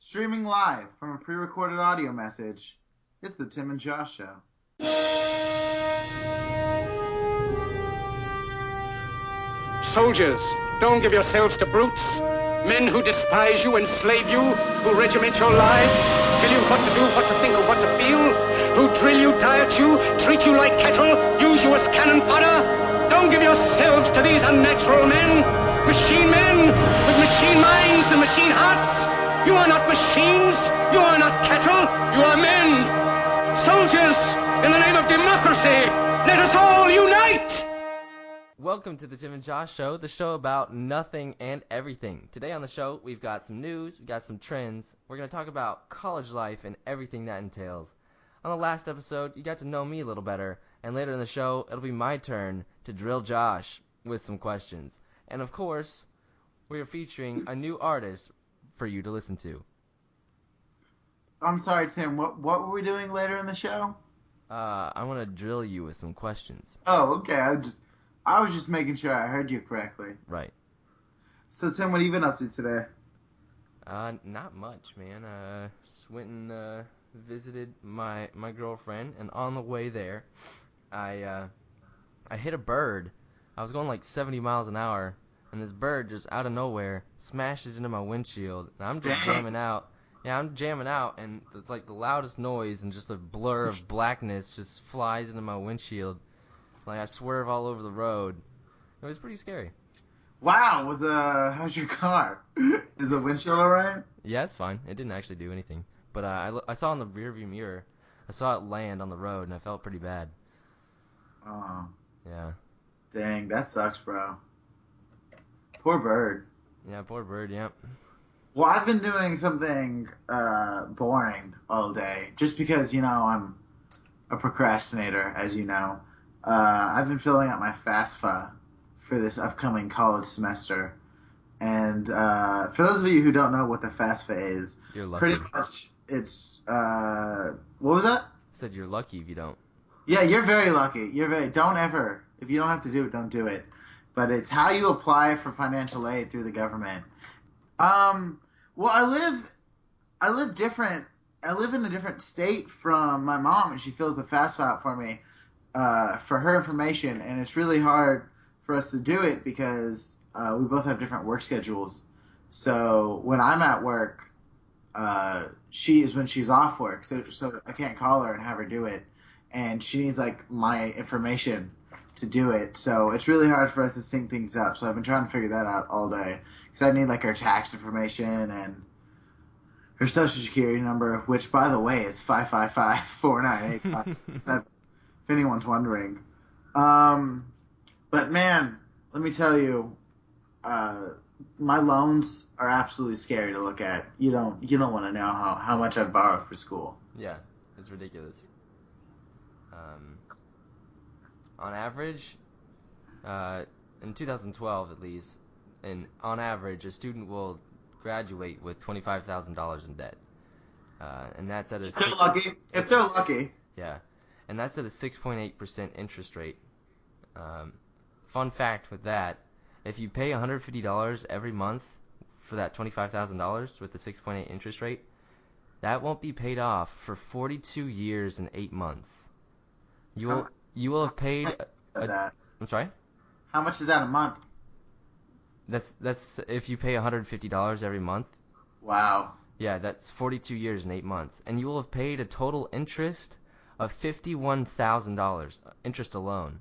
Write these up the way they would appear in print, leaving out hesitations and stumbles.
Streaming live from a pre-recorded audio message, it's the Tim and Josh Show. Soldiers, don't give yourselves to brutes. Men who despise you, enslave you, who regiment your lives, tell you what to do, what to think, or what to feel, who drill you, diet you, treat you like cattle, use you as cannon fodder. Don't give yourselves to these unnatural men, machine men, with machine minds and machine hearts. You are not machines, you are not cattle, you are men. Soldiers, in the name of democracy, let us all unite! Welcome to the Tim and Josh Show, the show about nothing and everything. Today on the show, we've got some news, we've got some trends. We're going to talk about college life and everything that entails. On the last episode, you got to know me a little better, and later in the show, it'll be my turn to drill Josh with some questions. And of course, we are featuring a new artist for you to listen to. I'm sorry, Tim, what were we doing later in the show? I want to drill you with some questions. Oh, okay, I was just making sure I heard you correctly. Right. So, Tim, what have you been up to today? Not much, man. Just went and visited my girlfriend, and on the way there, I hit a bird. I was going like 70 miles an hour, and this bird just out of nowhere smashes into my windshield, and I'm just jamming out. Yeah, I'm jamming out, and the loudest noise and just a blur of blackness just flies into my windshield. Like I swerve all over the road. It was pretty scary. Wow, how's your car? Is the windshield alright? Yeah, it's fine. It didn't actually do anything. But I saw in the rearview mirror, I saw it land on the road, and I felt pretty bad. Oh. Yeah. Dang, that sucks, bro. Poor bird. Yeah, poor bird, yep. Well, I've been doing something boring all day, just because, I'm a procrastinator, as you know. I've been filling out my FAFSA for this upcoming college semester. And for those of you who don't know what the FAFSA is, You're lucky. pretty much it's, what was that? Said you're lucky if you don't. Yeah, you're very lucky. Don't ever, if you don't have to do it, don't do it. But it's how you apply for financial aid through the government. Well, I live different. I live in a different state from my mom, and she fills the FAFSA out for me, for her information, and it's really hard for us to do it because we both have different work schedules. So when I'm at work, she is when she's off work, so I can't call her and have her do it, and she needs my information to do it. So it's really hard for us to sync things up. So I've been trying to figure that out all day because I need her tax information and her social security number, which by the way is 555-498-567. If anyone's wondering. But man, let me tell you, my loans are absolutely scary to look at. You don't want to know how much I've borrowed for school. Yeah, it's ridiculous. On average, in 2012 at least, and on average, a student will graduate with $25,000 in debt. And that's at a... If they're lucky. Yeah. And that's at a 6.8% interest rate. Fun fact with that, if you pay $150 every month for that $25,000 with the 6.8 interest rate, that won't be paid off for 42 years and 8 months. You will have paid... I'm sorry? How much is that a month? That's if you pay $150 every month. Wow. Yeah, that's 42 years and 8 months. And you will have paid a total interest of $51,000, interest alone.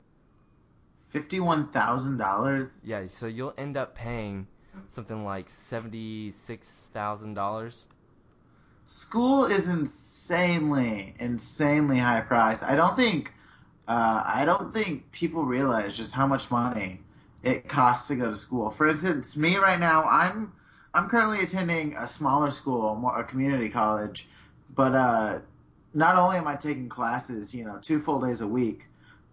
$51,000? Yeah, so you'll end up paying something like $76,000. School is insanely high priced. I don't think people realize just how much money it costs to go to school. For instance, me right now, I'm currently attending a smaller school, a community college, but not only am I taking classes, 2 full days a week,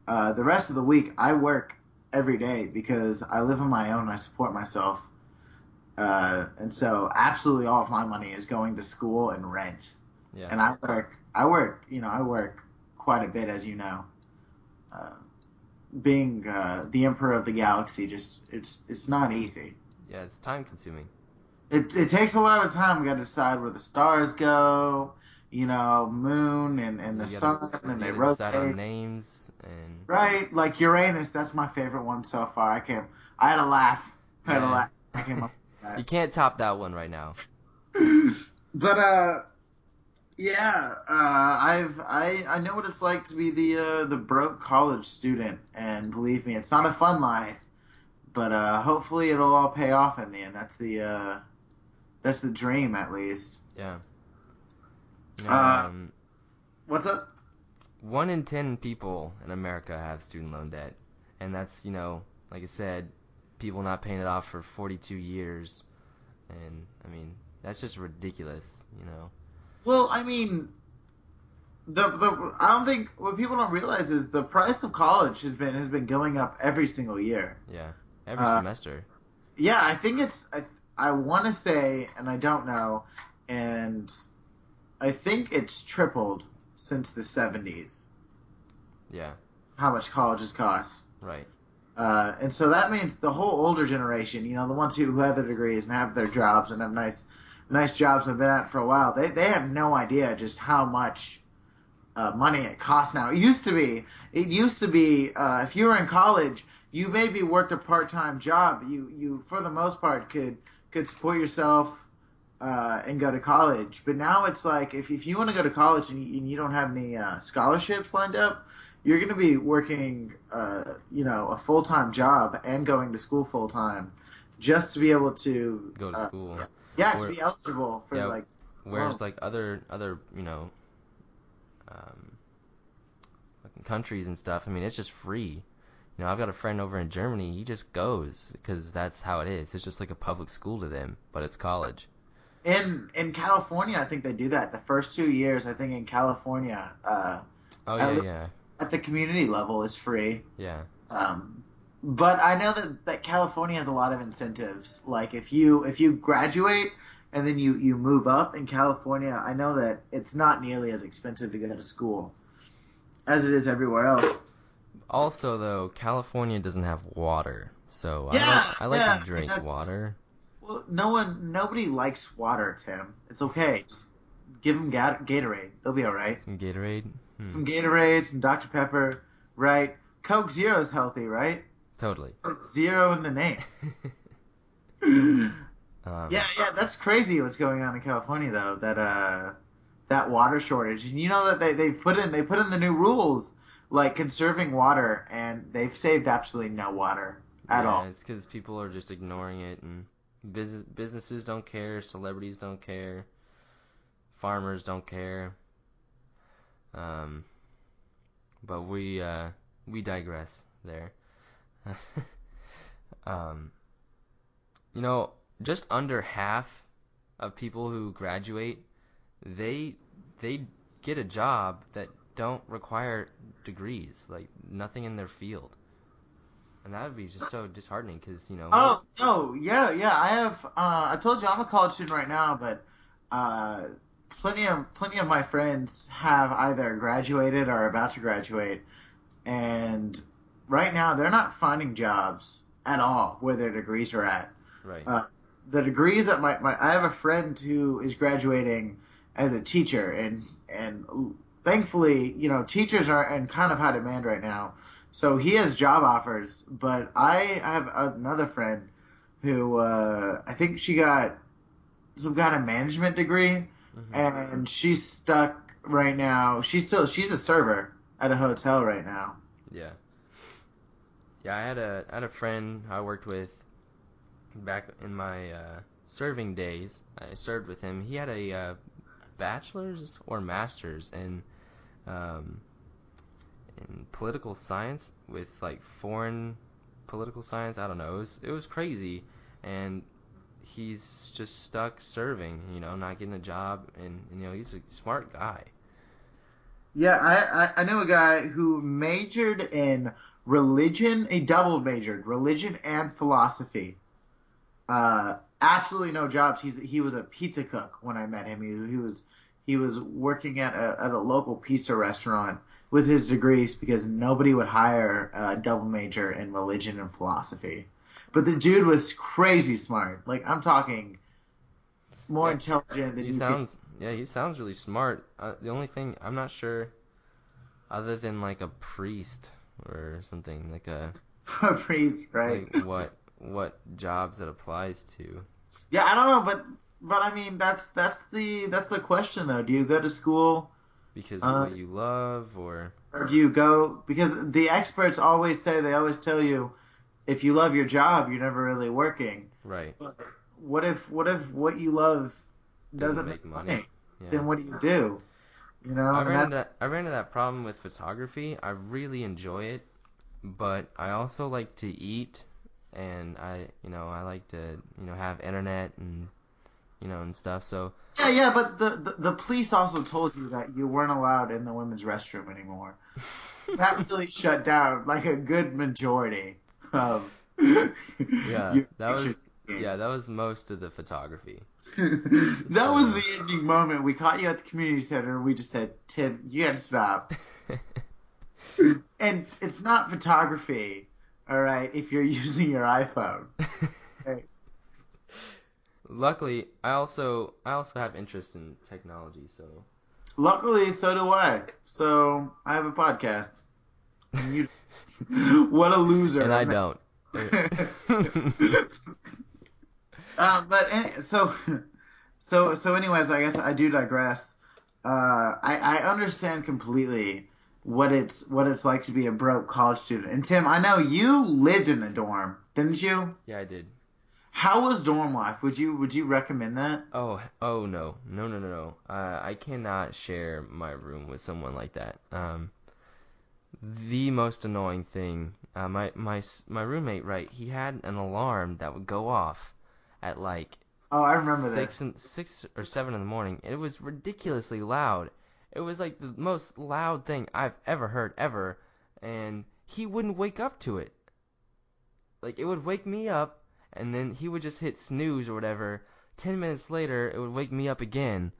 the rest of the week I work every day because I live on my own and I support myself. And so absolutely all of my money is going to school and rent. Yeah. And I work quite a bit, as you know. Being the emperor of the galaxy, it's not easy. Yeah, it's time consuming. It takes a lot of time. We got to decide where the stars go, moon and the You gotta sun, and you they gotta decide on rotate. names and Right, like Uranus. That's my favorite one so far. I had a laugh. I had a yeah. laugh. I came up You with can't top that one right now. that. But yeah. I know what it's like to be the broke college student, and believe me, it's not a fun life. But hopefully it'll all pay off in the end. That's the dream, at least. Yeah. Uh, what's up? 1 in 10 people in America have student loan debt, and that's like I said, people not paying it off for 42 years, and I mean that's just ridiculous. Well, I mean, the I don't think what people don't realize is the price of college has been going up every single year. Yeah, every Uh, semester. Yeah, I think I want to say, and I don't know, and I think it's tripled since the 70s. Yeah, How much colleges cost. right. And so that means the whole older generation, the ones who have their degrees and have their jobs and have nice jobs and have been at it for a while, they have no idea just how much money it costs now. It used to be if you were in college, you maybe worked a part-time job. You for the most part could support yourself and go to college. But now it's like if you want to go to college and you don't have any scholarships lined up, you're going to be working, a full-time job and going to school full-time just to be able to Go to school. yeah, to Where- be eligible for yeah, like. Whereas loan. like other fucking countries and stuff, I mean it's just free. I've got a friend over in Germany. He just goes because that's how it is. It's just like a public school to them, but it's college. In California, I think they do that. The first 2 years, I think in California, Oh at yeah, least yeah, at the community level, is free. yeah. But I know that California has a lot of incentives. Like if you graduate and then you move up in California, I know that it's not nearly as expensive to go to school as it is everywhere else. Also, though, California doesn't have water, so Yeah, I like yeah, to drink that's- water. Well, nobody likes water, Tim. It's okay. Just give them Gatorade. They'll be all right. Some Gatorade. Some Gatorade, some Dr. Pepper, right? Coke Zero is healthy, right? Totally. It's zero in the name. Yeah, that's crazy what's going on in California though. That water shortage, and you know that they put in the new rules like conserving water, and they've saved absolutely no water at Yeah, all. it's because people are just ignoring it, and businesses don't care, celebrities don't care, farmers don't care. But we digress there. um, just under half of people who graduate, they get a job that don't require degrees, like nothing in their field. And that would be just so disheartening because, Oh no, yeah. I have. I told you I'm a college student right now, but plenty of my friends have either graduated or are about to graduate, and right now they're not finding jobs at all where their degrees are at. right. The degrees that I have a friend who is graduating as a teacher, and thankfully, teachers are in kind of high demand right now. So he has job offers, but I have another friend who I think she got some kind of management degree, and she's stuck right now. She's a server at a hotel right now. Yeah. Yeah, I had a friend I worked with back in my serving days. I served with him. He had a bachelor's or master's in political science with like foreign political science. I don't know. It was crazy, and he's just stuck serving. Not getting a job, and he's a smart guy. Yeah, I know a guy who majored in religion. He double majored, religion and philosophy. Absolutely no jobs. He was a pizza cook when I met him. He was working at a local pizza restaurant with his degrees because nobody would hire a double major in religion and philosophy. But the dude was crazy smart. Like I'm talking more Yeah, intelligent than he you. sounds. Yeah, he sounds really smart. The only thing I'm not sure, other than like a priest or something, like A priest, right? like what jobs that applies to. Yeah, I don't know, but I mean that's the question though. Do you go to school, Because of what you love, or do you go because the experts always say they always tell you if you love your job, you're never really working. right? But what if what you love doesn't Make make money. money? Yeah. Then what do you do? You know, I and ran that's into that. I ran into that problem with photography. I really enjoy it, but I also like to eat, and I like to, have internet and, and stuff. So yeah. But the police also told you that you weren't allowed in the women's restroom anymore. That really shut down like a good majority of yeah, your that was pictures. that was most of the photography. That was the ending moment. We caught you at the community center and we just said, Tim, you gotta stop. And it's not photography, all right, if you're using your iPhone. Okay. Luckily, I also have interest in technology, so Luckily, so do I. So I have a podcast. And you, what a loser! and I don't. So anyways, I guess I do digress. I understand completely what it's like to be a broke college student. And Tim, I know you lived in a dorm, didn't you? Yeah, I did. How was dorm life? Would you recommend that? Oh no. I cannot share my room with someone like that. The most annoying thing, my roommate, right? He had an alarm that would go off at like Oh, I remember that. 6 or 7 in the morning. It was ridiculously loud. It was like the most loud thing I've ever heard ever, and he wouldn't wake up to it. Like, it would wake me up, and then he would just hit snooze or whatever. 10 minutes later, it would wake me up again.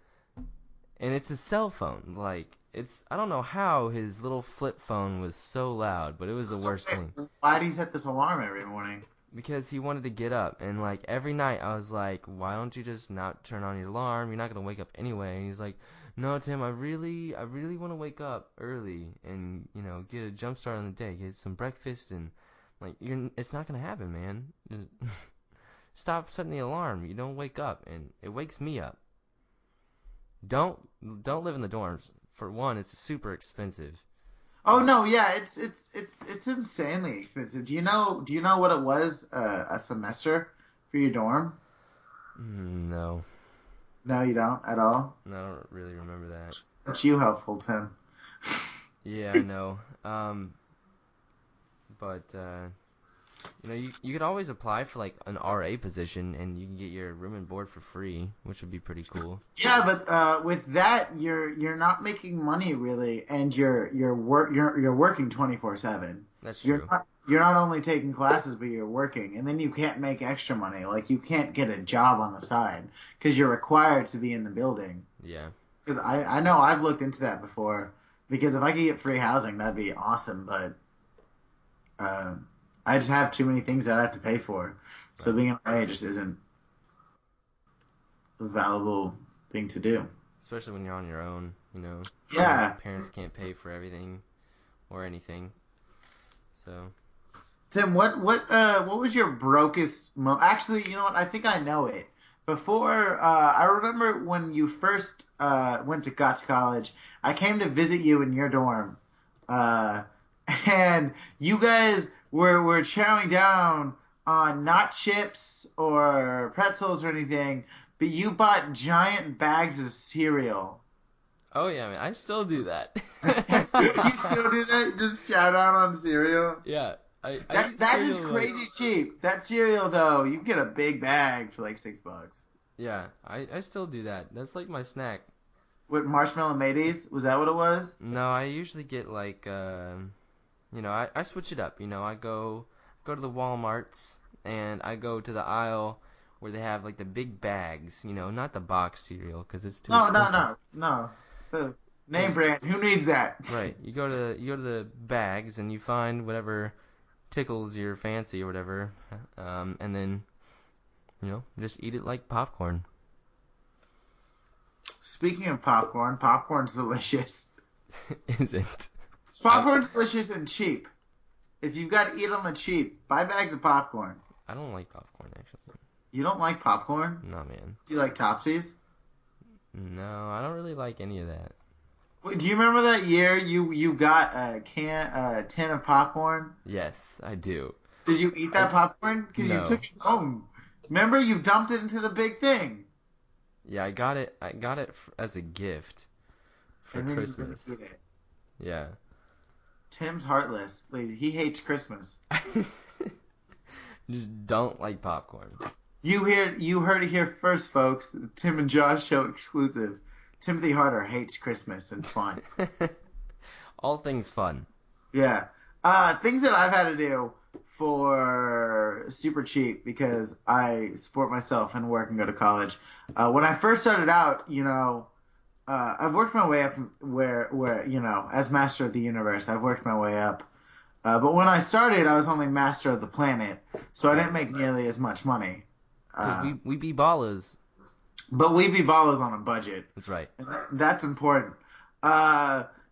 And it's his cell phone. Like, I don't know how his little flip phone was so loud, but it was the worst thing. Why do you set this alarm every morning? Because he wanted to get up, and like every night I was like, why don't you just not turn on your alarm? You're not gonna wake up anyway. And he's like, no, Tim, I really want to wake up early and get a jump start on the day, get some breakfast, and like it's not gonna happen, man. Just stop setting the alarm. You don't wake up, and it wakes me up. Don't live in the dorms. For one, it's super expensive. Oh no, yeah, it's insanely expensive. Do you know what it was a semester for your dorm? No. No, you don't at all. No, I don't really remember that. That's you helpful, Tim. Yeah, I know. But you could always apply for like an RA position, and you can get your room and board for free, which would be pretty cool. Yeah, but with that, you're not making money really, and you're working 24/7. That's true. You're not only taking classes, but you're working, and then you can't make extra money. Like you can't get a job on the side because you're required to be in the building. Yeah. Because I know I've looked into that before. Because if I could get free housing, that'd be awesome. But I just have too many things that I have to pay for. So being an RA just isn't a valuable thing to do. Especially when you're on your own, Yeah. Parents can't pay for everything or anything. So. Tim, what was your brokest Actually, you know what? I think I know it. Before, I remember when you first went to Gotts College, I came to visit you in your dorm. And you guys were chowing down on not chips or pretzels or anything, but you bought giant bags of cereal. Oh yeah, man, I still do that. You still do that? Just chow down on cereal? Yeah. That is crazy cheap. That cereal though, you get a big bag for like $6. Yeah, I still do that. That's like my snack. What, marshmallow mateys? Was that what it was? No, I usually get like I switch it up. I go to the Walmarts and I go to the aisle where they have like the big bags. Not the box cereal because it's too expensive. No. The name brand. Who needs that? Right. You go to the bags and you find whatever tickles your fancy or whatever, and then just eat it like popcorn. Speaking of popcorn, popcorn's delicious. Is it? Popcorn's delicious and cheap. If you've got to eat on the cheap, buy bags of popcorn. I don't like popcorn, actually. You don't like popcorn? No, man. Do you like Topsies? No, I don't really like any of that. Wait, do you remember that year you got a tin of popcorn? Yes, I do. Did you eat that popcorn? Because No. you took it home. Remember, you dumped it into the big thing. Yeah, I got it as a gift for And then Christmas. You never did it. Yeah. Tim's heartless. Like, he hates Christmas. Just don't like popcorn. You heard it here first, folks. Tim and Josh show exclusive. Timothy Harder hates Christmas. It's fine. All things fun. Yeah. Things that I've had to do for super cheap because I support myself and work and go to college. When I first started out, I've worked my way up where as master of the universe, I've worked my way up. But when I started, I was only master of the planet, so I didn't make nearly as much money. 'Cause we be ballers. But we be ballers on a budget. That's right. And that's important. Walmart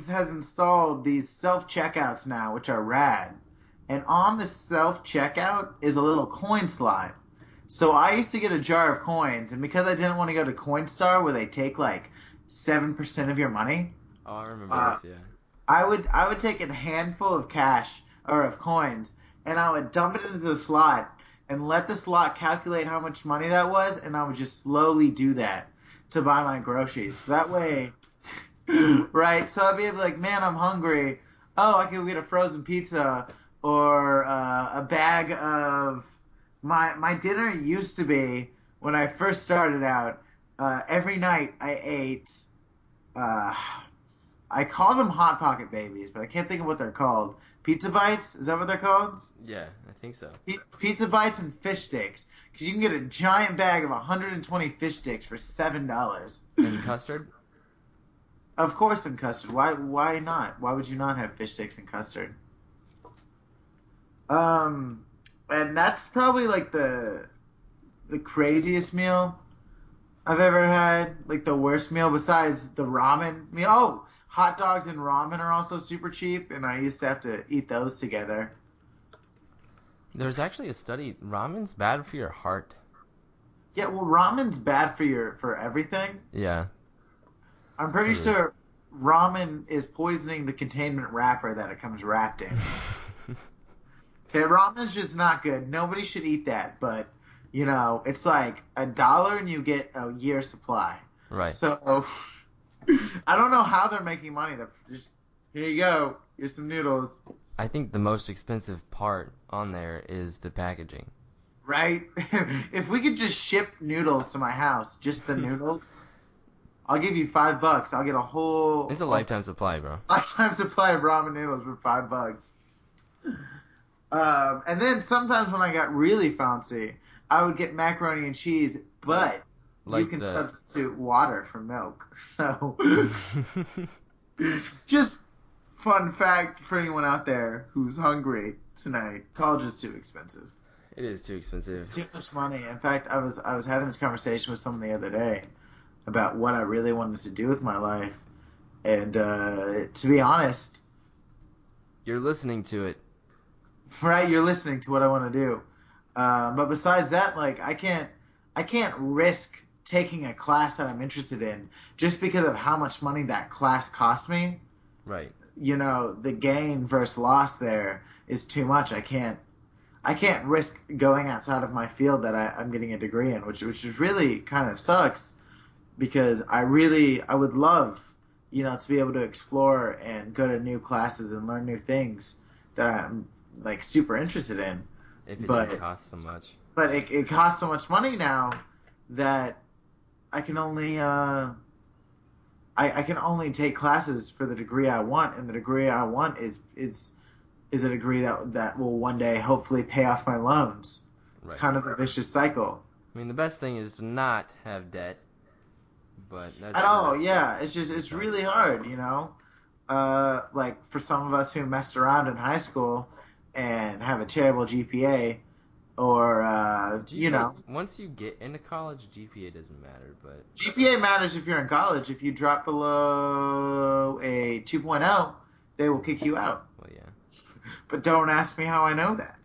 has installed these self-checkouts now, which are rad. And on the self-checkout is a little coin slot. So I used to get a jar of coins, and because I didn't want to go to Coinstar where they take like 7% of your money, Oh, I remember this, yeah. I would take a handful of cash or of coins, and I would dump it into the slot and let the slot calculate how much money that was, and I would just slowly do that to buy my groceries. So that way, right? So I'd be able to like, man, I'm hungry. Oh, I can get a frozen pizza or a bag of my dinner used to be when I first started out. Every night I ate. I call them Hot Pocket Babies, but I can't think of what they're called. Pizza Bites? Is that what they're called? Yeah, I think so. Pizza Bites and fish sticks. Because you can get a giant bag of 120 fish sticks for $7. And custard? Of course, in custard. Why not? Why would you not have fish sticks and custard? And that's probably like the craziest meal I've ever had. Like the worst meal besides the ramen meal. Oh, hot dogs and ramen are also super cheap, and I used to have to eat those together. There's actually a study. Ramen's bad for your heart. Yeah, well, ramen's bad for everything. Yeah. I'm pretty sure ramen is poisoning the containment wrapper that it comes wrapped in. Okay, ramen's just not good. Nobody should eat that, but, it's like $1 and you get a year's supply. Right. So, I don't know how they're making money. They're just, here you go. Here's some noodles. I think the most expensive part on there is the packaging. Right? If we could just ship noodles to my house, just the noodles, I'll give you $5. I'll get a whole... It's a lifetime supply, bro. Lifetime supply of ramen noodles for $5. And then sometimes when I got really fancy, I would get macaroni and cheese, but you can substitute water for milk. So, just fun fact for anyone out there who's hungry tonight: college is too expensive. It is too expensive. It's too much money. In fact, I was having this conversation with someone the other day about what I really wanted to do with my life, and to be honest, You're listening to it. right? You're listening to what I want to do. But besides that, like I can't risk taking a class that I'm interested in just because of how much money that class cost me. Right. The gain versus loss there is too much. I can't risk going outside of my field that I'm getting a degree in, which is really kind of sucks because I would love, to be able to explore and go to new classes and learn new things that I'm like super interested in. If it didn't cost so much. But it costs so much money now that I can only I can only take classes for the degree I want, and the degree I want is a degree that will one day hopefully pay off my loans. It's kind of a vicious cycle. I mean, the best thing is to not have debt, but that's at all. Yeah, it's really hard, like for some of us who messed around in high school and have a terrible GPA, or Once you get into college, GPA doesn't matter, but GPA matters if you're in college. If you drop below a 2.0, they will kick you out. Well, yeah. But don't ask me how I know that.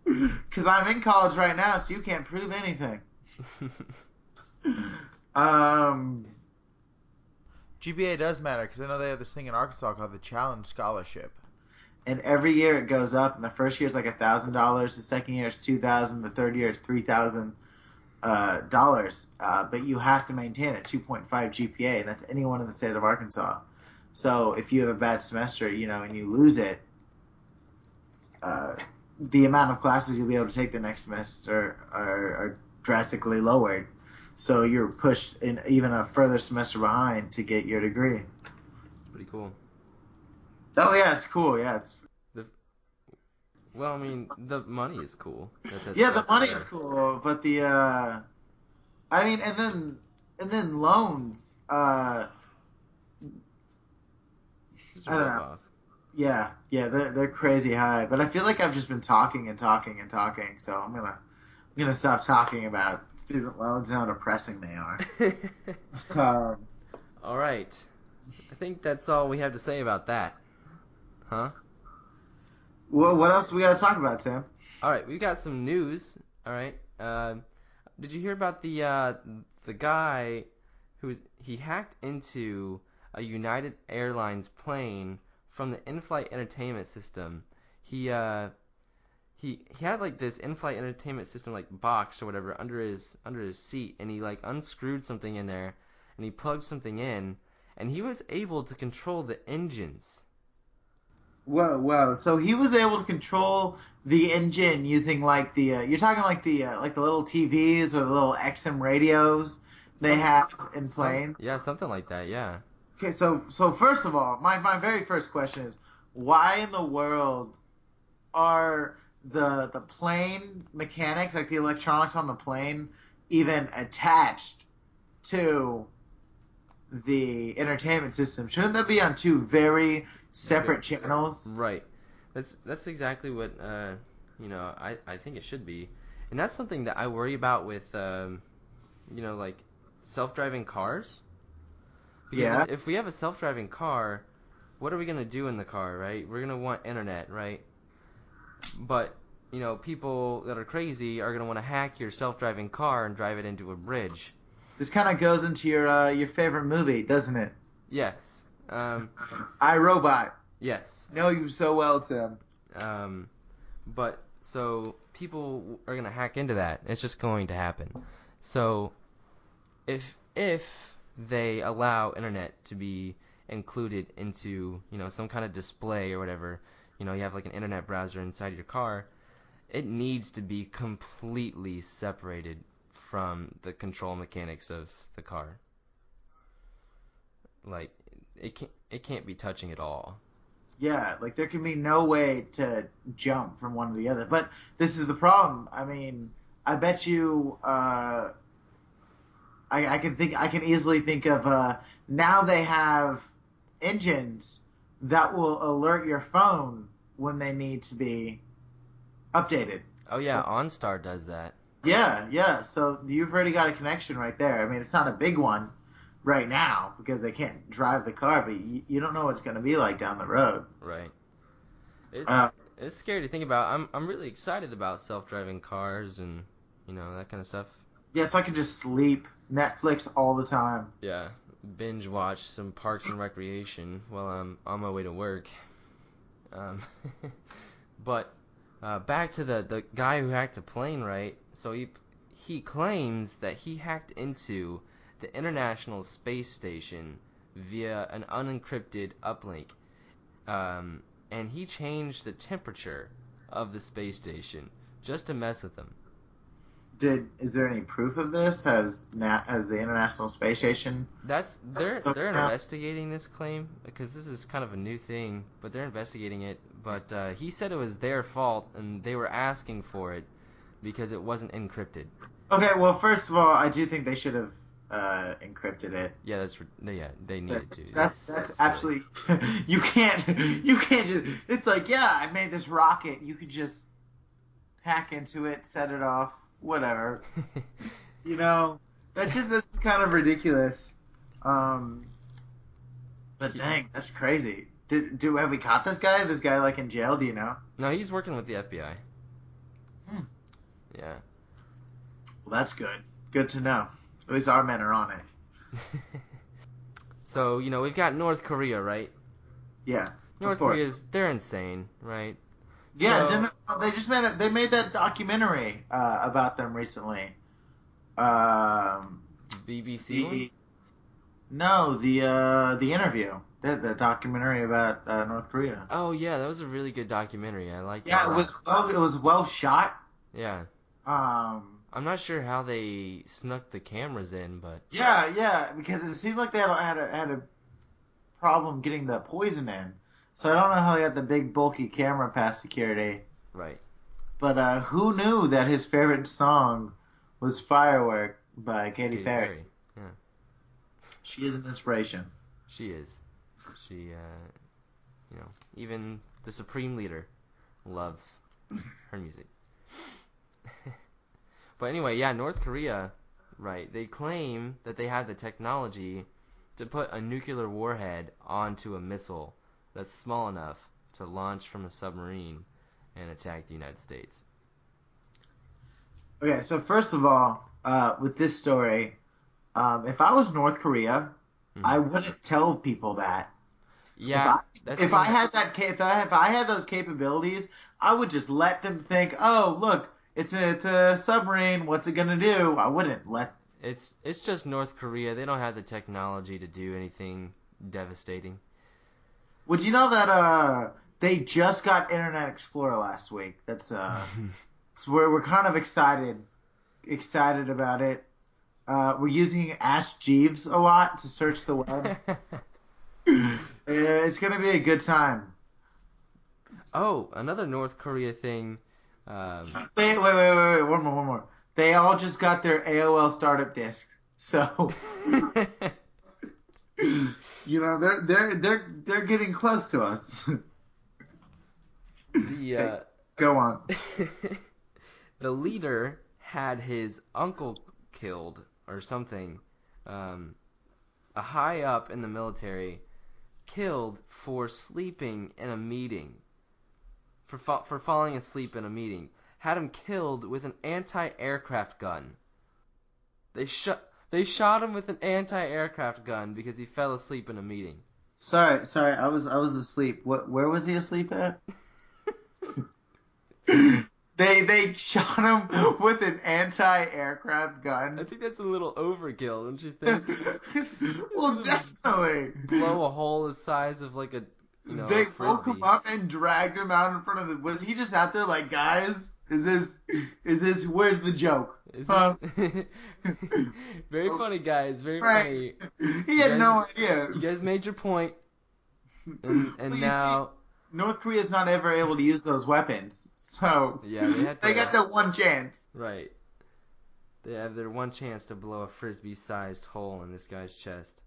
Because I'm in college right now, so you can't prove anything. GPA does matter because I know they have this thing in Arkansas called the Challenge Scholarship. And every year it goes up. And the first year is like $1,000. The second year is $2,000. The third year is $3,000 dollars. But you have to maintain a 2.5 GPA, and that's anyone in the state of Arkansas. So if you have a bad semester, and you lose it, the amount of classes you'll be able to take the next semester are drastically lowered. So you're pushed in even a further semester behind to get your degree. It's pretty cool. Oh yeah, it's cool. Yeah, well, I mean, the money is cool. The money is cool, but and then loans. I don't know. Yeah, they're crazy high. But I feel like I've just been talking and talking and talking, so I'm gonna stop talking about student loans and how depressing they are. All right, I think that's all we have to say about that. Huh? Well, what else we got to talk about, Tim? All right, we got some news. All right. Did you hear about the guy he hacked into a United Airlines plane from the in-flight entertainment system? He had like this in-flight entertainment system like box or whatever under his seat, and he like unscrewed something in there, and he plugged something in, and he was able to control the engines. Whoa! So he was able to control the engine using like the you're talking like the little TVs or the little XM radios they have in planes. Yeah, something like that. Yeah. Okay, so first of all, my very first question is, why in the world are the plane mechanics, like the electronics on the plane, even attached to the entertainment system? Shouldn't that be on two very separate channels? Right. That's exactly what I think it should be, and that's something that I worry about with like self-driving cars. Because if we have a self-driving car, what are we gonna do in the car, right? We're gonna want internet, right? But people that are crazy are gonna want to hack your self-driving car and drive it into a bridge. This kind of goes into your favorite movie, doesn't it? Yes. I, Robot. Yes. Know you so well, Tim. But so people are gonna hack into that. It's just going to happen. So if they allow internet to be included into some kind of display or whatever, you have like an internet browser inside your car, it needs to be completely separated from the control mechanics of the car. Like it can't be touching at all. Yeah, like there can be no way to jump from one to the other. But this is the problem. I mean, I bet you I can easily think of now they have engines that will alert your phone when they need to be updated. Oh yeah, OnStar does that. Yeah. So you've already got a connection right there. I mean, it's not a big one right now because they can't drive the car, but you don't know what it's going to be like down the road. Right. It's scary to think about. I'm really excited about self-driving cars and that kind of stuff. Yeah, so I can just sleep, Netflix all the time. Yeah, binge watch some Parks and Recreation while I'm on my way to work. But back to the guy who hacked the plane, right? So he claims that he hacked into the International Space Station via an unencrypted uplink, and he changed the temperature of the space station just to mess with them. Is there any proof of this? Has the International Space Station? They're investigating this claim because this is kind of a new thing, but they're investigating it. But he said it was their fault and they were asking for it because it wasn't encrypted. Okay, well, first of all, I do think they should have encrypted it. Yeah, they needed to. That's actually you can't just. It's like, yeah, I made this rocket. You could just hack into it, set it off, whatever. You know, that's kind of ridiculous. But dang, that's crazy. Have we caught this guy? This guy like in jail? Do you know? No, he's working with the FBI. Yeah. Well, that's good. Good to know. At least our men are on it. So, we've got North Korea, right? Yeah. North Korea's, they're insane, right? Yeah, so, they made that documentary about them recently. BBC one? No, the interview. The documentary about North Korea. Oh yeah, that was a really good documentary. I liked that. Yeah, it was well shot. Yeah. I'm not sure how they snuck the cameras in, but yeah, because it seemed like they had a problem getting the poison in. So I don't know how they got the big bulky camera past security. Right. But who knew that his favorite song was "Firework" by Katy Perry? Yeah. She is an inspiration. She is. She, even the Supreme Leader loves her music. But anyway, yeah, North Korea, right, they claim that they have the technology to put a nuclear warhead onto a missile that's small enough to launch from a submarine and attack the United States. Okay, so first of all, with this story, if I was North Korea, I wouldn't tell people that. Yeah, if I had those capabilities, I would just let them think, "Oh, look, it's a submarine. What's it gonna do?" I wouldn't let. It's just North Korea. They don't have the technology to do anything devastating. Would you know that they just got Internet Explorer last week? That's so we're kind of excited about it. We're using Ask Jeeves a lot to search the web. It's gonna be a good time. Oh, another North Korea thing. Wait, one more. They all just got their AOL startup discs, so they're getting close to us. Go on. The leader had his uncle killed or something. A high up in the military killed for sleeping in a meeting. For falling asleep in a meeting. Had him killed with an anti-aircraft gun. They shot him with an anti-aircraft gun because he fell asleep in a meeting. Sorry, I was asleep. Where was he asleep at? They shot him with an anti-aircraft gun. I think that's a little overkill, don't you think? Well, definitely. Blow a hole the size of like a They woke him up and dragged him out in front of the. Was he just out there like, guys? Is this? Where's the joke? Very funny, guys. Very funny. He had no idea. You guys made your point, and now North Korea is not ever able to use those weapons. So yeah, they got their one chance. Right. They have their one chance to blow a frisbee-sized hole in this guy's chest.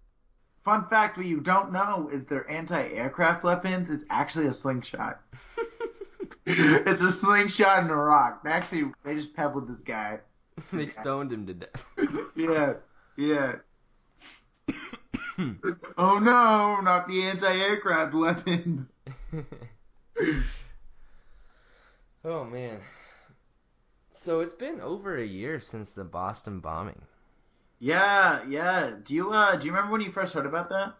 Fun fact: what you don't know is their anti-aircraft weapons is actually a slingshot. It's a slingshot and a rock. They just pebbled this guy. They stoned him to death. Yeah. Oh no, not the anti-aircraft weapons. Oh man. So it's been over a year since the Boston bombing. Yeah. Do you remember when you first heard about that?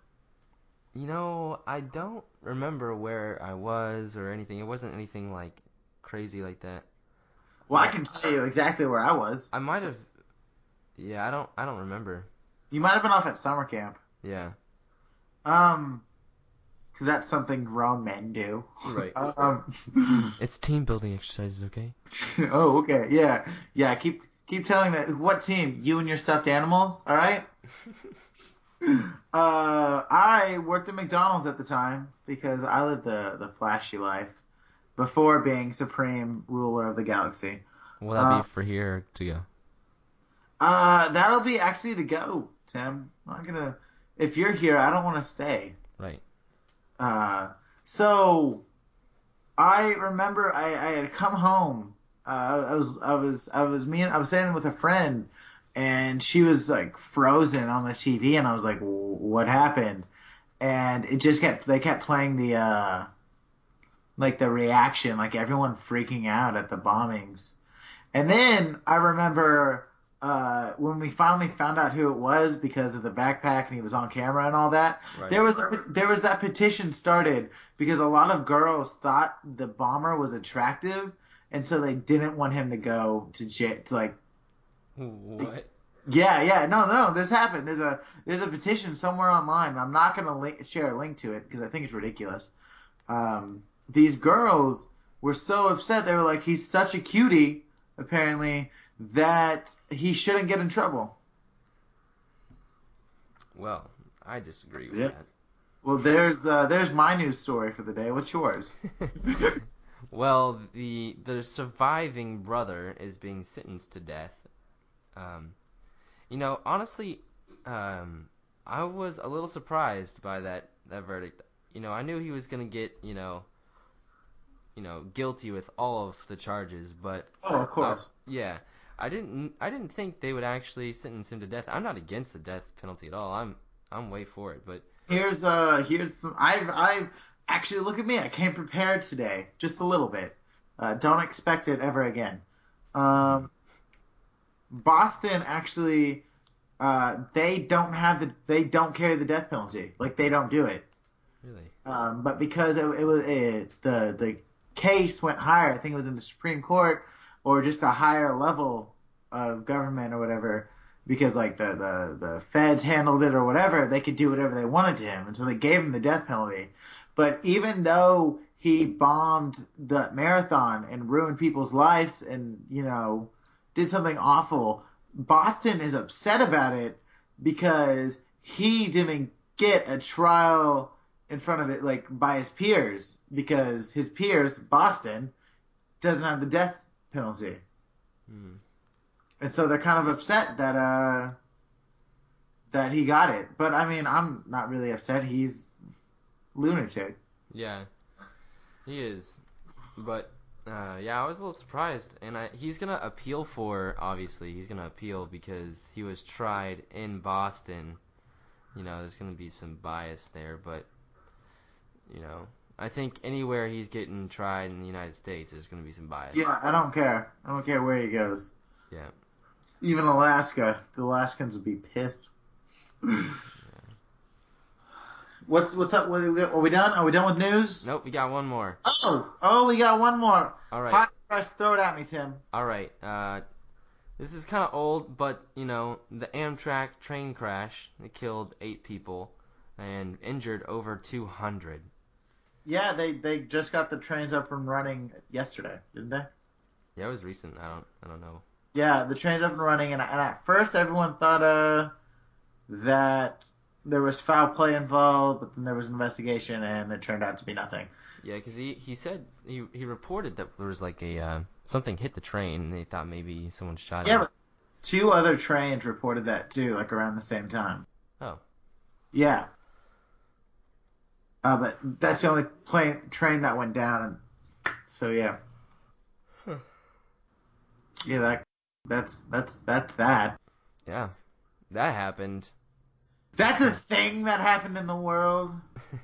I don't remember where I was or anything. It wasn't anything like crazy like that. Well, I can tell you exactly where I was. I might have. Yeah, I don't remember. You might have been off at summer camp. Yeah. Because that's something grown men do. Right. It's team building exercises, okay? Oh, okay. Yeah. Keep telling that. What team? You and your stuffed animals. All right. I worked at McDonald's at the time because I lived the flashy life before being supreme ruler of the galaxy. Will that be for here to go? That'll be actually to go, Tim. I'm gonna. If you're here, I don't want to stay. Right. So I remember I had come home I was standing with a friend, and she was like frozen on the TV, and I was like, "What happened?" And they kept playing the like the reaction, like everyone freaking out at the bombings. And then I remember when we finally found out who it was because of the backpack and he was on camera and all that. Right. There was that petition started because a lot of girls thought the bomber was attractive, and so they didn't want him to go to jail. What? Yeah, no, this happened. There's a petition somewhere online. I'm not gonna share a link to it because I think it's ridiculous. These girls were so upset. They were like, he's such a cutie, apparently, that he shouldn't get in trouble. Well, I disagree with that. Well, there's my news story for the day. What's yours? Well, the surviving brother is being sentenced to death. Honestly, I was a little surprised by that verdict. I knew he was gonna get, guilty with all of the charges, but Of course. yeah, I didn't think they would actually sentence him to death. I'm not against the death penalty at all. I'm way for it, but here's some. I've actually, look at me. I came prepared today, just a little bit. Don't expect it ever again. Boston actually, they don't carry the death penalty. Like, they don't do it. Really? But because the case went higher, I think it was in the Supreme Court or just a higher level of government or whatever, because like the feds handled it or whatever, they could do whatever they wanted to him, and so they gave him the death penalty. But even though he bombed the marathon and ruined people's lives and, did something awful, Boston is upset about it because he didn't get a trial in front of it, like, by his peers, because his peers, Boston, doesn't have the death penalty. And so they're kind of upset that he got it. But I mean, I'm not really upset. He's lunatic. Yeah, he is. But I was a little surprised, and he's gonna appeal obviously he's gonna appeal because he was tried in Boston. There's gonna be some bias there, but I think anywhere he's getting tried in the United States, there's gonna be some bias. Yeah, I don't care. I don't care where he goes. Yeah. Even Alaska, the Alaskans would be pissed. Yeah. What's up? Are we done? Are we done with news? Nope, we got one more. Oh, we got one more. All right. Hot fresh, throw it at me, Tim. All right. This is kind of old, but the Amtrak train crash, it killed 8 people and injured over 200. Yeah, they just got the trains up and running yesterday, didn't they? Yeah, it was recent. I don't know. Yeah, the train's up and running, and at first everyone thought that there was foul play involved, but then there was an investigation, and it turned out to be nothing. Yeah, because he said he reported that there was like something hit the train, and they thought maybe someone shot it. Yeah, but 2 other trains reported that too, like around the same time. Oh. Yeah. But that's the only train that went down, and so yeah. Huh. Yeah, that's that. Yeah, that happened. That's a thing that happened in the world.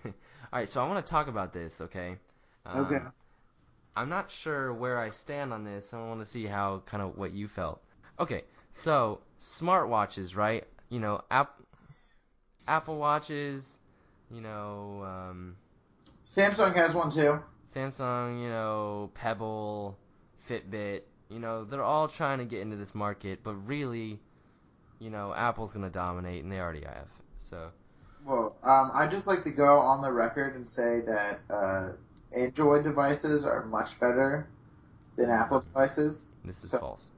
All right, so I want to talk about this, okay? Okay. I'm not sure where I stand on this. I want to see what you felt. Okay, so smartwatches, right? Apple Watches. Samsung has one too. Samsung, Pebble, Fitbit, they're all trying to get into this market, but really, Apple's going to dominate, and they already have. So, well, I'd just like to go on the record and say that Android devices are much better than Apple devices. This is false.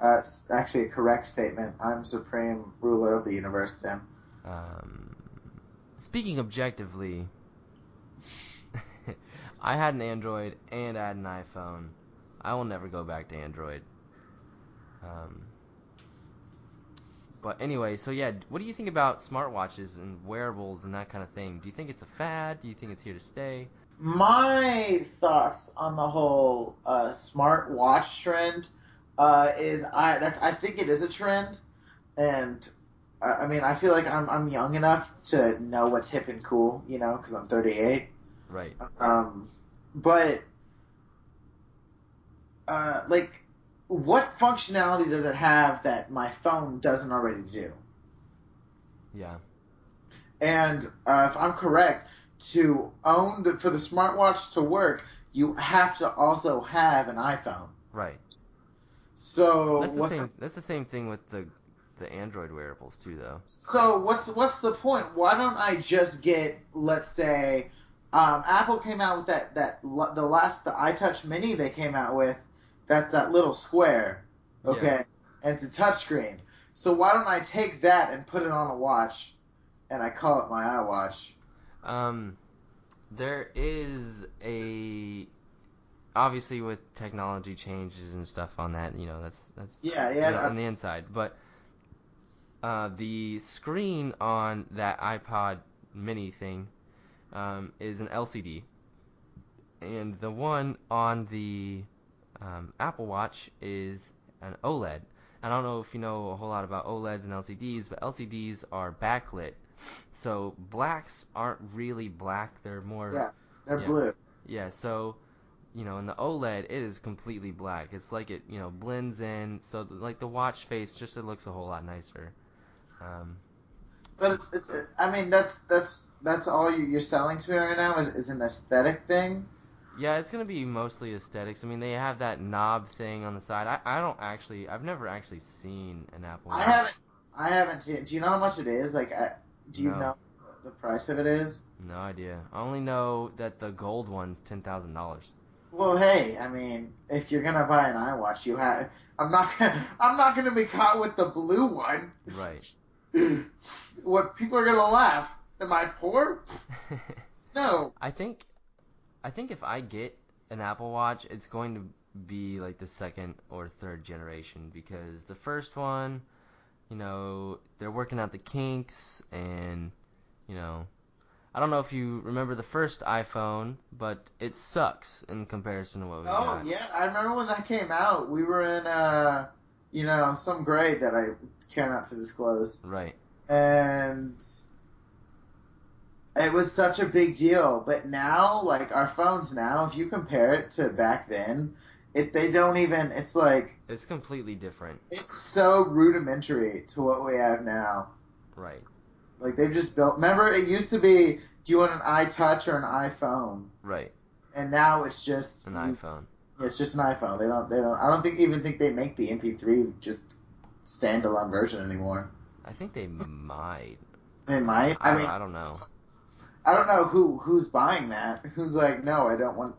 It's actually a correct statement. I'm supreme ruler of the universe, Tim. Speaking objectively, I had an Android and I had an iPhone. I will never go back to Android. But anyway, so yeah, what do you think about smartwatches and wearables and that kind of thing? Do you think it's a fad? Do you think it's here to stay? My thoughts on the whole smart watch trend is I think it is a trend, and I mean I feel like I'm young enough to know what's hip and cool, you know, because I'm 38. Right. But like, what functionality does it have that my phone doesn't already do? Yeah. And if I'm correct, to own for the smartwatch to work, you have to also have an iPhone. Right. So That's the same thing with the Android wearables too, though. So what's the point? Why don't I just get, let's say, Apple came out with the iTouch Mini they came out with, that little square, okay, Yeah. and it's a touchscreen. So why don't I take that and put it on a watch, and I call it my iWatch? There is obviously with technology changes and stuff on that, you know, that's on the inside, but the screen on that iPod Mini thing is an LCD, and the one on the Apple Watch is an OLED. I don't know if you know a whole lot about OLEDs and LCDs, but LCDs are backlit. So blacks aren't really black, they're more... they're blue. Yeah, so, you know, in the OLED, it is completely black. It's like it, you know, blends in, so like the watch face, just it looks a whole lot nicer. But I mean, that's all you're selling to me right now is an aesthetic thing? Yeah, it's going to be mostly aesthetics. I mean, they have that knob thing on the side. I've never actually seen an Apple Watch. I haven't seen it. Do you know how much it is? Like, do you know the price of it is? No idea. I only know that the gold one's $10,000. Well, hey, I mean, if you're gonna buy an iWatch, I'm not gonna be caught with the blue one. Right. What, people are gonna laugh? Am I poor? No. I think if I get an Apple Watch, it's going to be like the second or third generation, because the first one, you know, they're working out the kinks, and, you know, I don't know if you remember the first iPhone, but it sucks in comparison to what we got. Oh, yeah, I remember when that came out. We were in, you know, some grade that I care not to disclose. Right. And it was such a big deal. But now, like, our phones now, if you compare it to back then, it's like... It's completely different. It's so rudimentary to what we have now. Right. Like, they've just built... Remember, it used to be, do you want an iTouch or an iPhone? Right. And now it's just... An iPhone. It's just an iPhone. They don't... I don't even think they make the MP3 just standalone version anymore. I think they might. They might? I mean... I don't know. I don't know who's buying that. Who's like, no, I don't want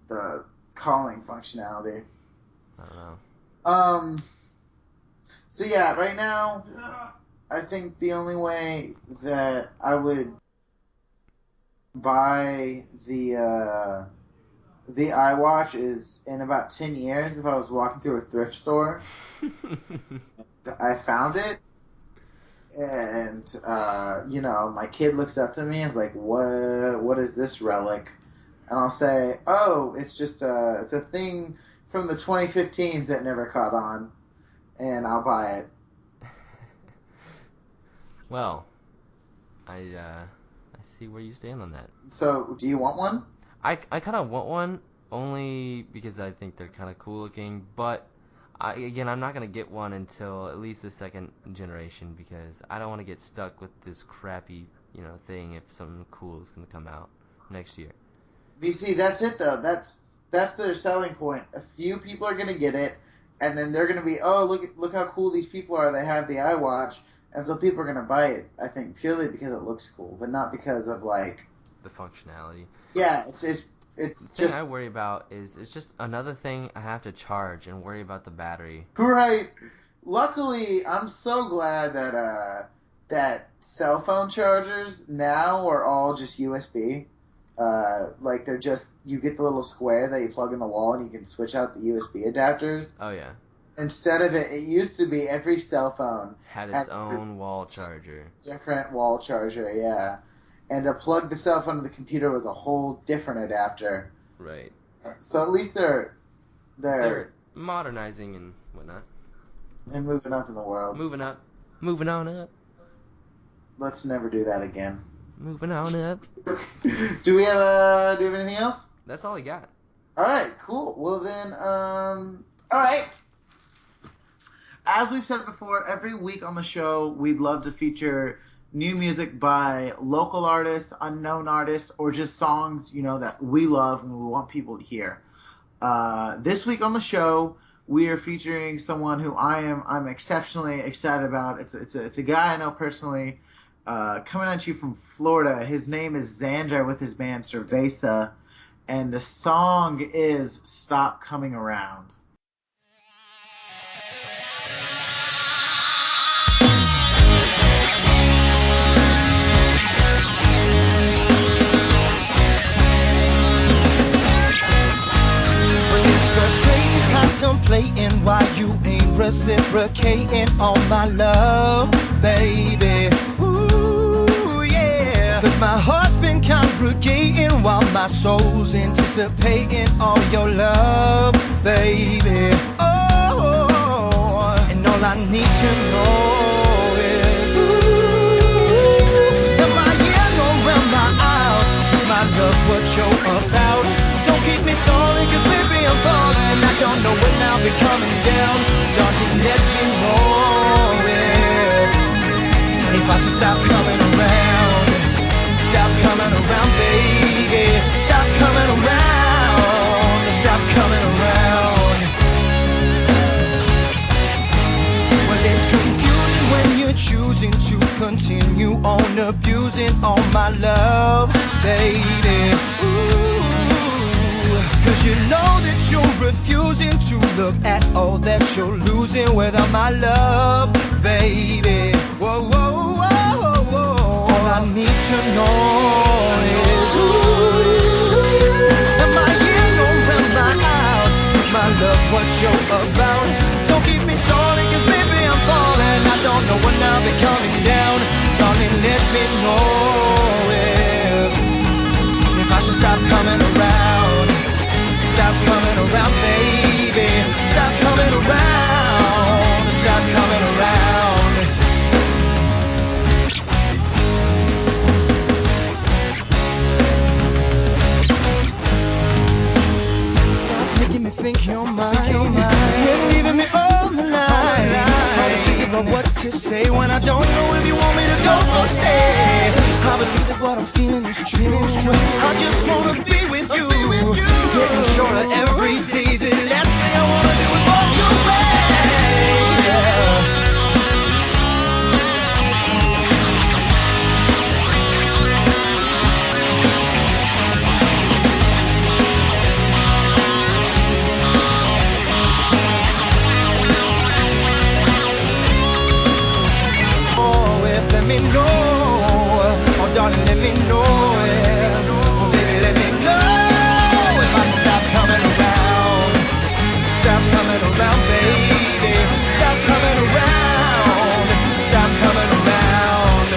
the calling functionality. I don't know. So yeah, right now, I think the only way that I would buy the iWatch is in about 10 years if I was walking through a thrift store. I found it, and you know, my kid looks up to me and is like, "What is this relic?" And I'll say, "Oh, it's just it's a thing from the 2015s that never caught on," and I'll buy it. Well, I see where you stand on that. So, do you want one? I kind of want one, only because I think they're kind of cool looking, but I'm not going to get one until at least the second generation, because I don't want to get stuck with this crappy, you know, thing if something cool is going to come out next year. You see, that's it though. That's their selling point. A few people are going to get it, and then they're going to be, oh, look how cool these people are. They have the iWatch, and so people are going to buy it, I think, purely because it looks cool, but not because of, like... the functionality. Yeah, it's the just... thing I worry about is it's just another thing I have to charge and worry about the battery. Right. Luckily, I'm so glad that cell phone chargers now are all just USB. Like, they're just, you get the little square that you plug in the wall and you can switch out the USB adapters. Oh, yeah. Instead of it used to be every cell phone had its own wall charger. Different wall charger, yeah. and to plug the cell phone to the computer was a whole different adapter. Right. So at least they're modernizing and whatnot. And moving up in the world. Moving up. Moving on up. Let's never do that again. Moving on up. Do we have anything else? That's all I got. All right, cool. Well then, all right. As we've said before, every week on the show, we'd love to feature new music by local artists, unknown artists, or just songs, that we love and we want people to hear. This week on the show, we are featuring someone who I'm exceptionally excited about. It's a guy I know personally, coming at you from Florida. His name is Xander with his band Cerveza, and the song is "Stop Coming Around." Contemplating why you ain't reciprocating all my love, baby. Ooh, yeah. 'Cause my heart's been congregating while my soul's anticipating all your love, baby. Oh, and all I need to know is, ooh, am I in or am I out? Is my love what you're about? Don't keep me stalling, 'cause baby I'm falling. I don't know when I'll be coming down. Darling, let me know if I should stop coming around. Stop coming around, baby. Stop coming around. Stop coming around. Well, it's confusing when you're choosing to continue on abusing all my love, baby. Ooh. 'Cause you know that you're refusing to look at all that you're losing without my love, baby. Whoa, whoa, whoa, whoa. All I need to know is, ooh, am I in or am I out? Is my love what you're about? Don't keep me stalling, 'cause baby I'm falling. I don't know when I'll be coming down. Darling, let me know if I should stop coming around. Stop coming around, baby. Stop coming around. Stop coming around. Stop making me think you're mine. When leaving me on the line. Hard to think about what to say when I don't know if you want me to go or stay. I believe that what I'm feeling is true. I just wanna be with you. Getting shorter every day. The last thing I wanna do is walk away. Yeah. Oh, let me know. Oh, darling, let me know. Oh, baby, let me know. Stop coming around, baby. Stop coming around. Stop coming around.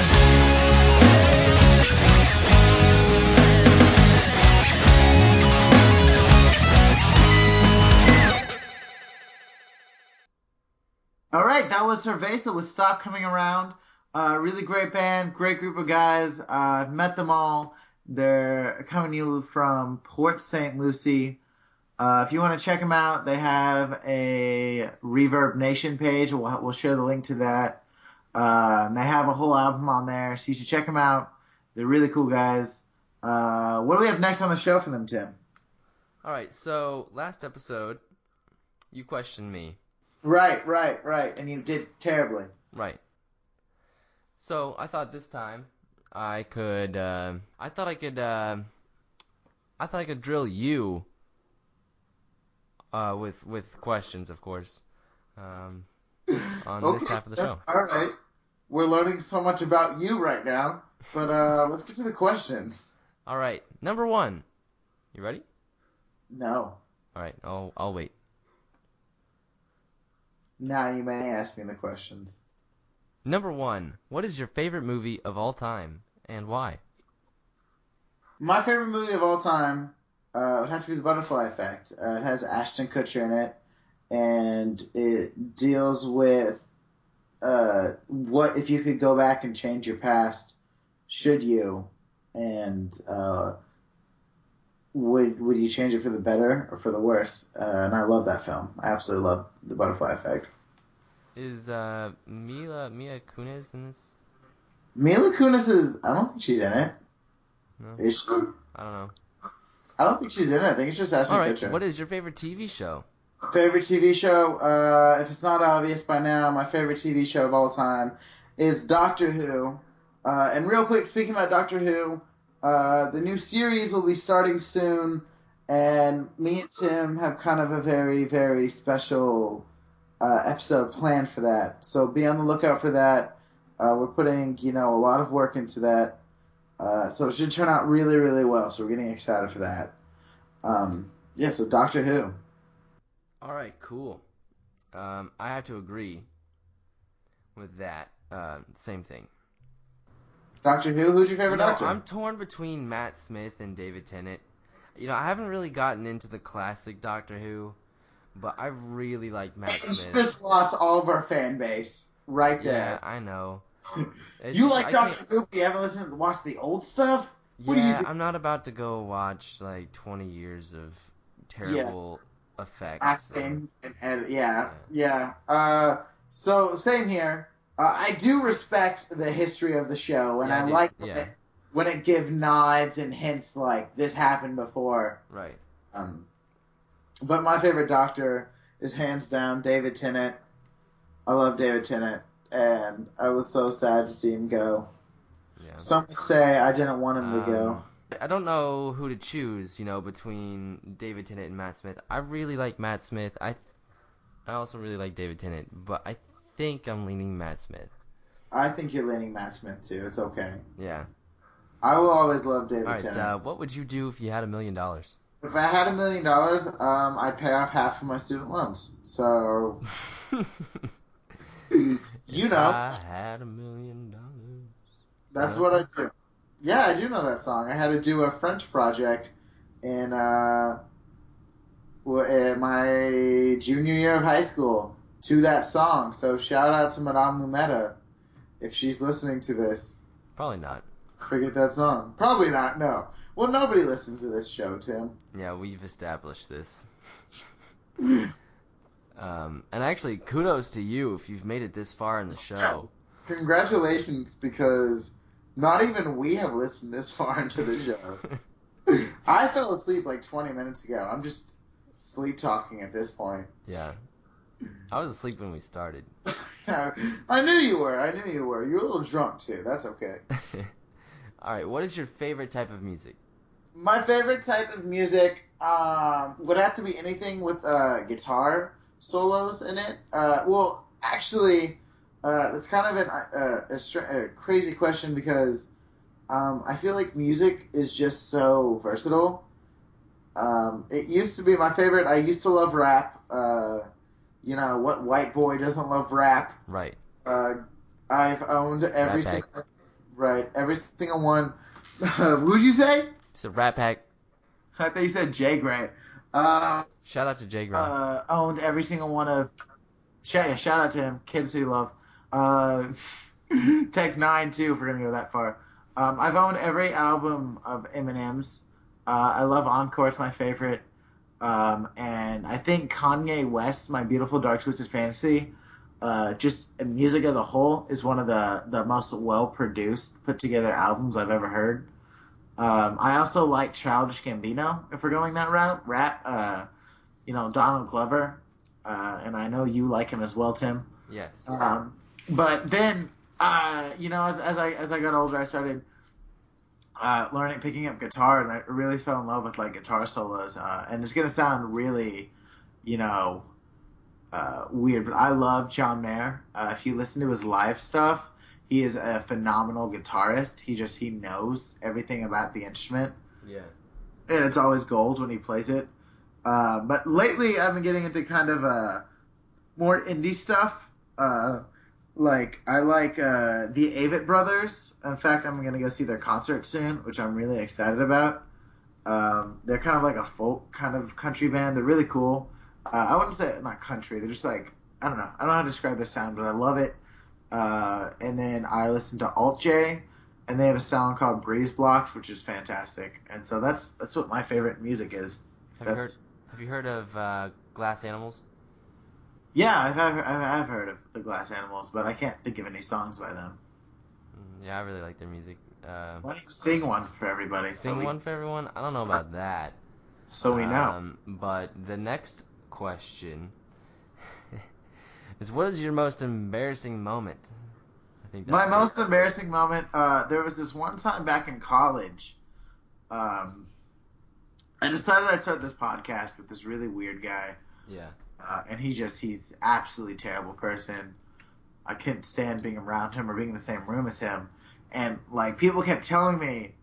All right, that was Cerveza with "Stop Coming Around." Really great band, great group of guys. I've met them all. They're coming to you from Port St. Lucie. If you want to check them out, they have a Reverb Nation page. We'll share the link to that. And they have a whole album on there, so you should check them out. They're really cool guys. What do we have next on the show for them, Tim? All right, so last episode, you questioned me. Right. And you did terribly. Right. So I thought this time I could drill you with questions, of course, on this half of the show. All right. We're learning so much about you right now, but let's get to the questions. All right. Number 1. You ready? No. All right. I'll wait. Now you may ask me the questions. Number 1. What is your favorite movie of all time, and why? My favorite movie of all time would have to be The Butterfly Effect. It has Ashton Kutcher in it, and it deals with what if you could go back and change your past, should you? And would you change it for the better or for the worse? And I love that film. I absolutely love The Butterfly Effect. Is Mila Kunis in this? Mila Kunis is... I don't think she's in it. No. Is she? I don't know. I don't think she's in it. I think it's just Ashton All right. Kutcher. What is your favorite TV show? Favorite TV show? If it's not obvious by now, my favorite TV show of all time is Doctor Who. And real quick, speaking about Doctor Who, the new series will be starting soon, and me and Tim have kind of a very, very special episode planned for that. So be on the lookout for that. We're putting, a lot of work into that. So it should turn out really, really well. So we're getting excited for that. So Doctor Who. All right, cool. I have to agree with that. Same thing. Doctor Who? Who's your favorite Doctor? I'm torn between Matt Smith and David Tennant. I haven't really gotten into the classic Doctor Who, but I really like Matt Smith. You just lost all of our fan base right there. Yeah, I know. You like Doctor Who, but you haven't watched the old stuff? What Yeah, do you do? I'm not about to go watch 20 years of terrible effects. Acting and yeah. So same here. I do respect the history of the show, and I like when it gives nods and hints like this happened before. Right. But my favorite Doctor is hands down David Tennant. I love David Tennant, and I was so sad to see him go. Yeah. Some would say I didn't want him to go. I don't know who to choose, between David Tennant and Matt Smith. I really like Matt Smith. I also really like David Tennant, but I think I'm leaning Matt Smith. I think you're leaning Matt Smith too. It's okay. Yeah. I will always love David All right, Tennant. what would you do if you had $1 million? If I had $1 million, I'd pay off half of my student loans. So, I had $1 million. That's what I do. Yeah, I do know that song. I had to do a French project in my junior year of high school to that song. So shout out to Madame Lumeta if she's listening to this. Probably not. Forget that song. Probably not, no. Well, nobody listens to this show, Tim. Yeah, we've established this. And actually, kudos to you if you've made it this far in the show. Congratulations, because not even we have listened this far into the show. I fell asleep 20 minutes ago. I'm just sleep talking at this point. Yeah. I was asleep when we started. I knew you were. You were a little drunk, too. That's okay. All right, what is your favorite type of music? My favorite type of music would have to be anything with guitar solos in it. Well, actually, it's kind of a crazy question because I feel like music is just so versatile. It used to be my favorite. I used to love rap. What white boy doesn't love rap? Right. I've owned every single one. Who'd you say? It's a Rat Pack. I think you said Jay Gray. Shout out to Jay Gray. Owned every single one of. Shout out to him. Kids Who Love. Tech 9 too. If we're gonna go that far. I've owned every album of Eminem's. I love Encore. It's my favorite. And I think Kanye West's My Beautiful Dark Twisted Fantasy, just music as a whole, is one of the most well-produced, put-together albums I've ever heard. I also like Childish Gambino, if we're going that route. Rap, Donald Glover, and I know you like him as well, Tim. Yes. But then, as I got older, I started picking up guitar, and I really fell in love with guitar solos. And it's gonna sound really, weird, but I love John Mayer. If you listen to his live stuff, he is a phenomenal guitarist. He knows everything about the instrument. Yeah. And it's always gold when he plays it. But lately, I've been getting into kind of more indie stuff. Like I like the Avett Brothers. In fact, I'm gonna go see their concert soon, which I'm really excited about. They're kind of like a folk kind of country band. They're really cool. I wouldn't say not country. They're just like I don't know. I don't know how to describe their sound, but I love it. And then I listen to Alt J, and they have a song called Breeze Blocks, which is fantastic. And so that's what my favorite music is. Have you heard of Glass Animals? Yeah, I've heard of the Glass Animals, but I can't think of any songs by them. Yeah, I really like their music. Why don't you sing one for everybody? One for everyone? I don't know about that. So we know. But the next question is, what is your most embarrassing moment? I think My most embarrassing moment, there was this one time back in college. I decided I'd start this podcast with this really weird guy. Yeah. And he's absolutely terrible person. I couldn't stand being around him or being in the same room as him. And like people kept telling me,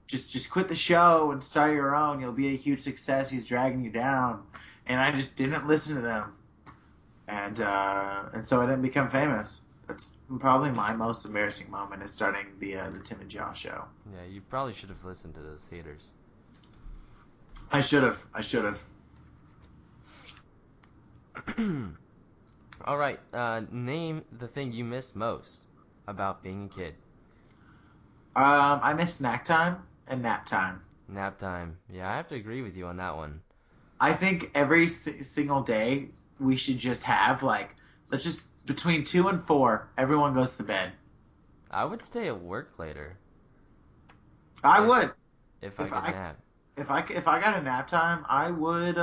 just quit the show and start your own. You'll be a huge success. He's dragging you down. And I just didn't listen to them. And so I didn't become famous. That's probably my most embarrassing moment is starting the Tim and Josh show. Yeah, you probably should have listened to those haters. I should have. All right, name the thing you miss most about being a kid. I miss snack time and nap time. Nap time. Yeah, I have to agree with you on that one. I think every single day we should just have let's just between 2 and 4, everyone goes to bed. I would stay at work later. I would. If I could nap. If I got a nap time, I would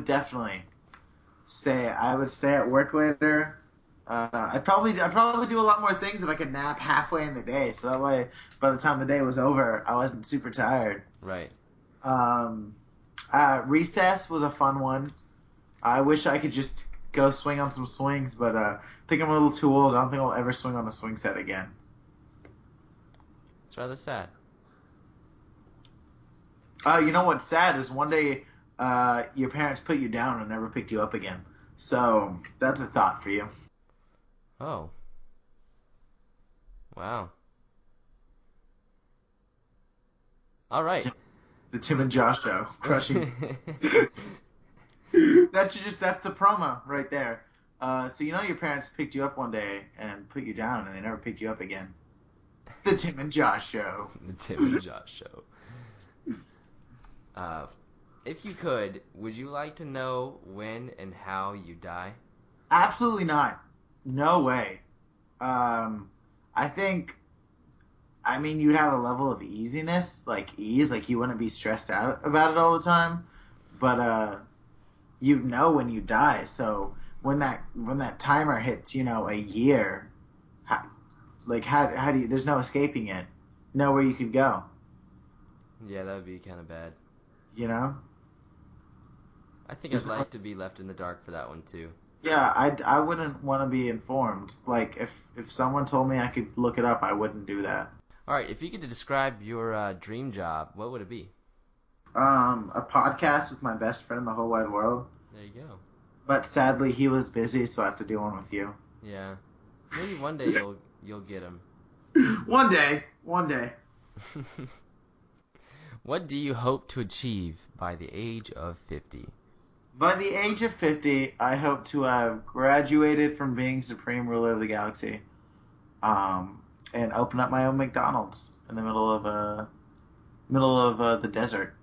definitely stay. I would stay at work later. I'd probably do a lot more things if I could nap halfway in the day, so that way by the time the day was over, I wasn't super tired. Right. Recess was a fun one. I wish I could just go swing on some swings, but I think I'm a little too old. I don't think I'll ever swing on a swing set again. It's rather sad. You know what's sad is one day your parents put you down and never picked you up again. So that's a thought for you. Oh. Wow. All right. The Tim and Josh show. Crushing. That's the promo right there. So you know your parents picked you up one day and put you down and they never picked you up again. The Tim and Josh show. The Tim and Josh show. If you could, would you like to know when and how you die? Absolutely not. No way. I mean, you'd have a level of easiness, like you wouldn't be stressed out about it all the time, but you'd know when you die. So when that timer hits, a year, how do you? There's no escaping it. Nowhere you could go. Yeah, that would be kind of bad. You know. I think I'd like to be left in the dark for that one too. Yeah, I wouldn't want to be informed. Like if someone told me I could look it up, I wouldn't do that. All right, if you could describe your dream job, what would it be? A podcast with my best friend in the whole wide world. There you go. But sadly, he was busy, so I have to do one with you. Yeah, maybe one day you'll get him. One day. What do you hope to achieve by the age of 50? By the age of 50, I hope to have graduated from being Supreme Ruler of the Galaxy, and open up my own McDonald's in the middle of the desert.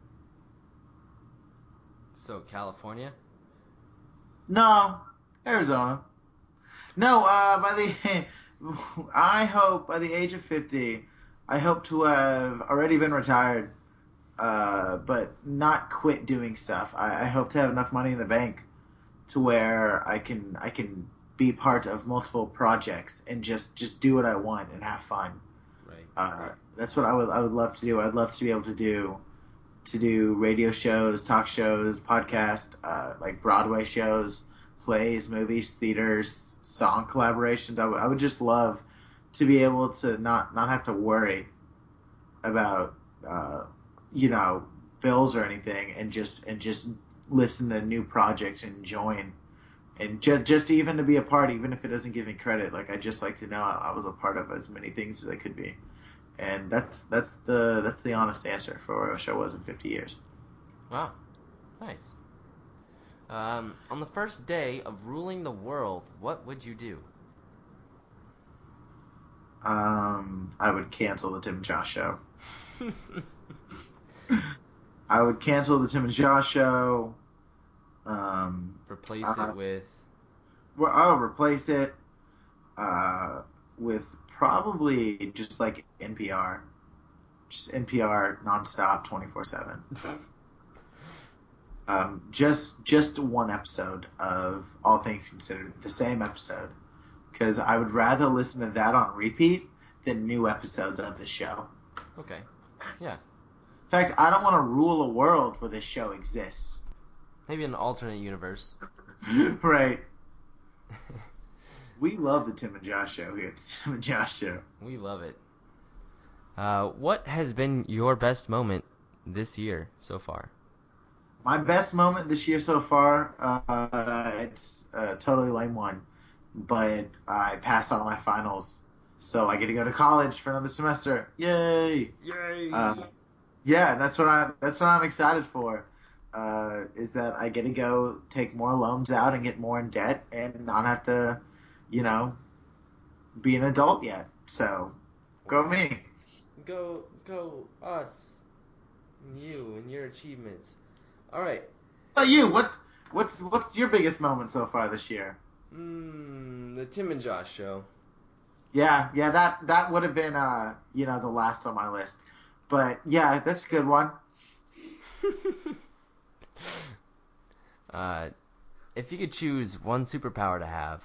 So California? No, Arizona. No, I hope by the age of 50, I hope to have already been retired. But not quit doing stuff. I hope to have enough money in the bank to where I can be part of multiple projects and just do what I want and have fun. Right. That's what I would love to do. I'd love to be able to do radio shows, talk shows, podcast, like Broadway shows, plays, movies, theaters, song collaborations. I would just love to be able to not have to worry about bills or anything, and just listen to new projects and join And just even to be a part, even if it doesn't give me credit, like I just like to know I was a part of as many things as I could be. And that's the honest answer for where a show was in 50 years. Wow, nice. On the first day of ruling the world, what would you do? I would cancel the Tim and Josh show. I would cancel the Tim and Josh show. Replace it with... Well, I'll replace it with probably just like NPR. Just NPR nonstop 24/7. Just one episode of All Things Considered, the same episode. Because I would rather listen to that on repeat than new episodes of the show. Okay, yeah. In fact, I don't want to rule a world where this show exists. Maybe an alternate universe. Right. We love the Tim and Josh show here at the Tim and Josh show. We love it. What has been your best moment this year so far? My best moment this year so far, it's a totally lame one, but I passed all my finals, so I get to go to college for another semester. Yay! Yay! Yeah, that's what I'm excited for. Is that I get to go take more loans out and get more in debt and not have to, be an adult yet. So, go me. Go us. You and your achievements. All right. How about you? What's your biggest moment so far this year? The Tim and Josh show. Yeah, that would have been the last on my list. But yeah, that's a good one. If you could choose one superpower to have,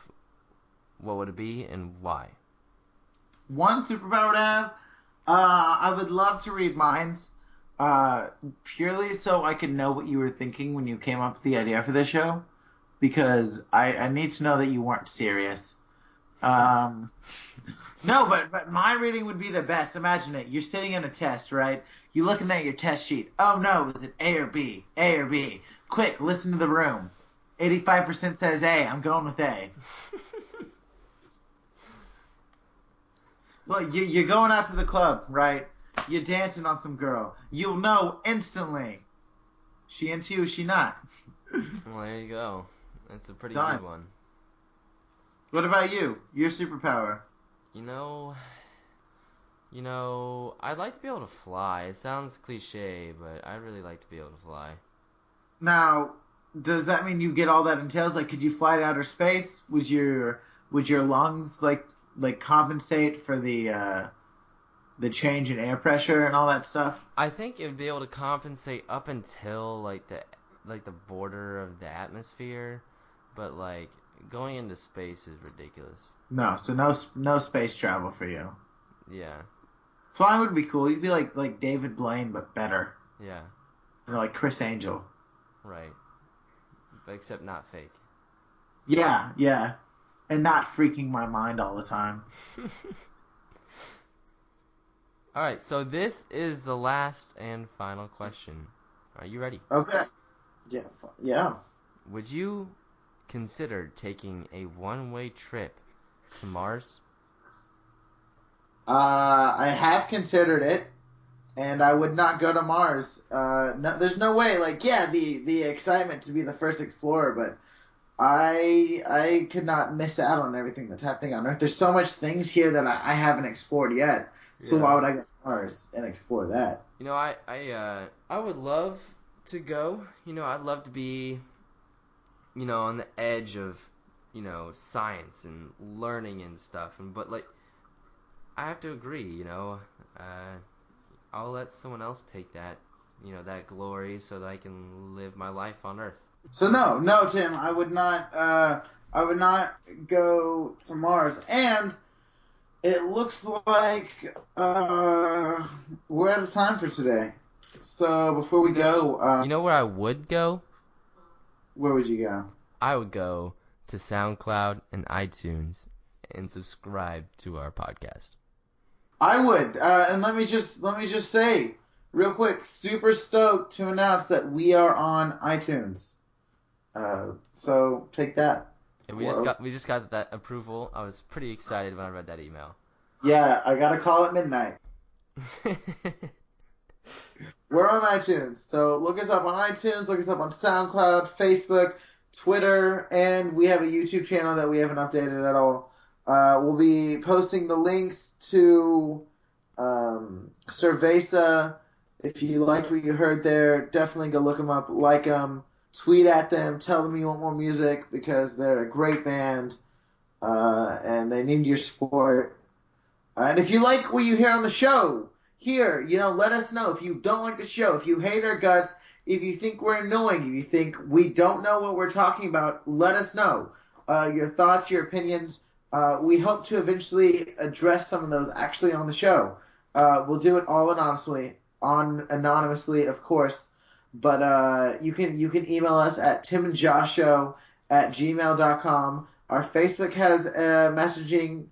what would it be and why? One superpower to have? I would love to read minds. Purely so I could know what you were thinking when you came up with the idea for this show. Because I need to know that you weren't serious. No, but my reading would be the best. Imagine it. You're sitting in a test, right? You're looking at your test sheet. Oh no, is it A or B? A or B? Quick, listen to the room. 85% says A. I'm going with A. Well, you're going out to the club, right? You're dancing on some girl. You'll know instantly. She into you, she not. Well, there you go. That's a pretty Done. good one. What about you? Your superpower? I'd like to be able to fly. It sounds cliche, but I'd really like to be able to fly. Now, does that mean you get all that entails? Like, could you fly to outer space? Would your lungs like compensate for the change in air pressure and all that stuff? I think it would be able to compensate up until like the border of the atmosphere, but like going into space is ridiculous. No, so no space travel for you. Yeah. Flying would be cool. You'd be like David Blaine, but better. Yeah. Like Chris Angel. Right. But except not fake. Yeah. And not freaking my mind all the time. Alright, so this is the last and final question. Are you ready? Okay. Yeah. Would you consider taking a one-way trip to Mars? I have considered it, and I would not go to Mars. No, there's no way. Like, yeah, the excitement to be the first explorer, but I could not miss out on everything that's happening on Earth. There's so much things here that I haven't explored yet. So why would I go to Mars and explore that? I would love to go. I'd love to be, on the edge of, science and learning and stuff. But like, I have to agree. I'll let someone else take that, that glory, so that I can live my life on Earth. So no, Tim, I would not go to Mars, and it looks like we're out of time for today. So before we go, you know where I would go? Where would you go? I would go to SoundCloud and iTunes and subscribe to our podcast. I would, and let me just say real quick, super stoked to announce that we are on iTunes. So take that. And we just got that approval. I was pretty excited when I read that email. Yeah, I got a call at midnight. We're on iTunes, so look us up on iTunes, look us up on SoundCloud, Facebook, Twitter, and we have a YouTube channel that we haven't updated at all. We'll be posting the links to Cerveza. If you liked what you heard there, definitely go look them up, like them, tweet at them, tell them you want more music because they're a great band and they need your support. And if you like what you hear on the show, let us know. If you don't like the show, if you hate our guts, if you think we're annoying, if you think we don't know what we're talking about, let us know. Your thoughts, your opinions. We hope to eventually address some of those actually on the show. We'll do it all anonymously, of course. But you can email us at timandjoshshow@gmail.com. Our Facebook has messaging,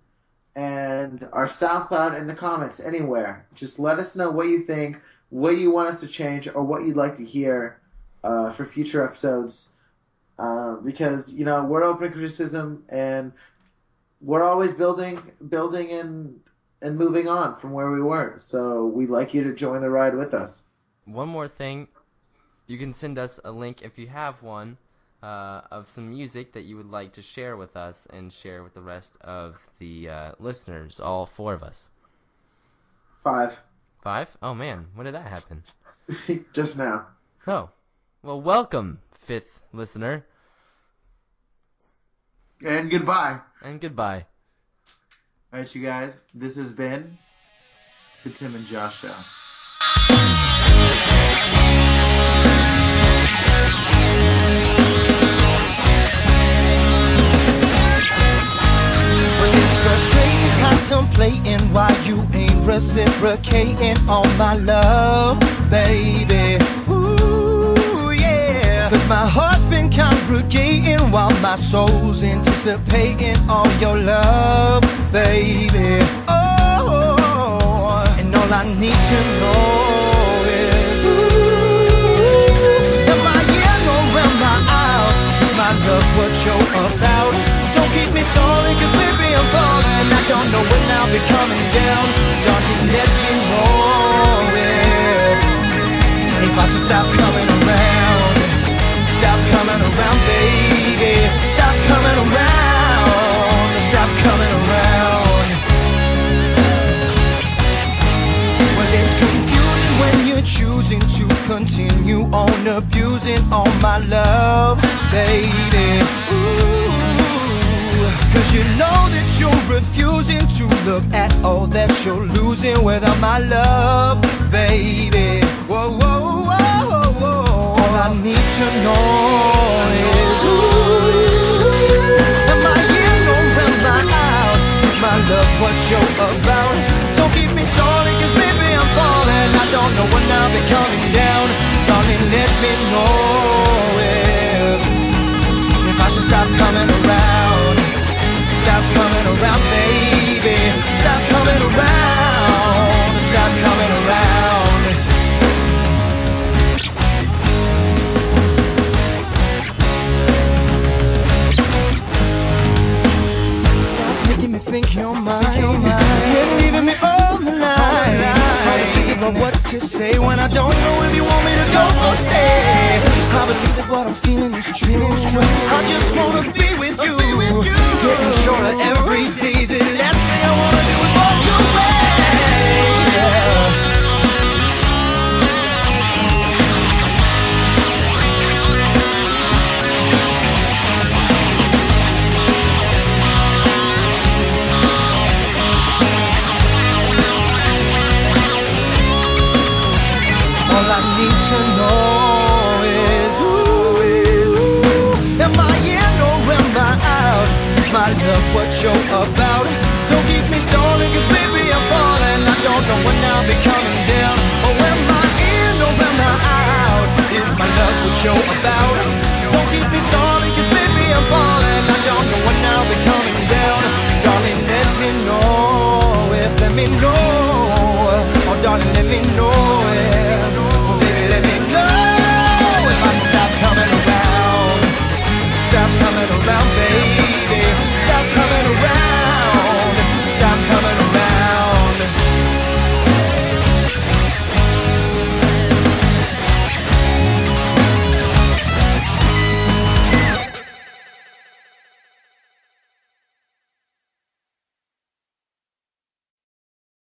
and our SoundCloud in the comments, anywhere. Just let us know what you think, what you want us to change, or what you'd like to hear for future episodes. Because, we're open to criticism, and we're always building and moving on from where we were. So we'd like you to join the ride with us. One more thing. You can send us a link if you have one of some music that you would like to share with us and share with the rest of the listeners, all 4 of us. 5. 5? Oh, man. When did that happen? Just now. Oh. Well, welcome, 5th listener. And goodbye. And goodbye. All right, you guys. This has been the Tim and Josh Show. Frustrating, contemplating why you ain't reciprocating all my love, baby. Ooh, yeah. 'Cause my heart's been congregating while my soul's anticipating all your love, baby. Oh, and all I need to know is, ooh, am I in or am I out? Is my love what you're about? Don't keep me stalling, 'cause baby I'm falling. I don't know when I'll be coming down. Darling, let me know if I should stop coming around. Stop coming around, baby. Stop coming around. Stop coming around. Well, it's confusing when you're choosing to continue on abusing all my love, baby. Ooh. 'Cause you know that you're refusing to look at all that you're losing without my love, baby. Whoa, whoa, whoa, whoa. All I need to know is, ooh, am I in or am I out? Is my love what you're about? Don't keep me stalling, 'cause baby I'm falling. I don't know when I'll be coming down. Darling, let me know if I should stop coming around. Stop coming around, baby. Stop coming around. Stop coming around. Stop making me think you're mine. You're leaving me on the line. Hard to figure out what to say when I don't know if you want me to go or stay. I believe that what I'm feeling is true. I just wanna be with you. Getting shorter every day. The last thing I wanna do is walk away. Yeah. All I need to know is, ooh, am I in or am I out? Is my love what you're about? Don't keep me stalling, 'cause baby I'm falling. I don't know when I'll be coming down. Or am I in or am I out? Is my love what you're about?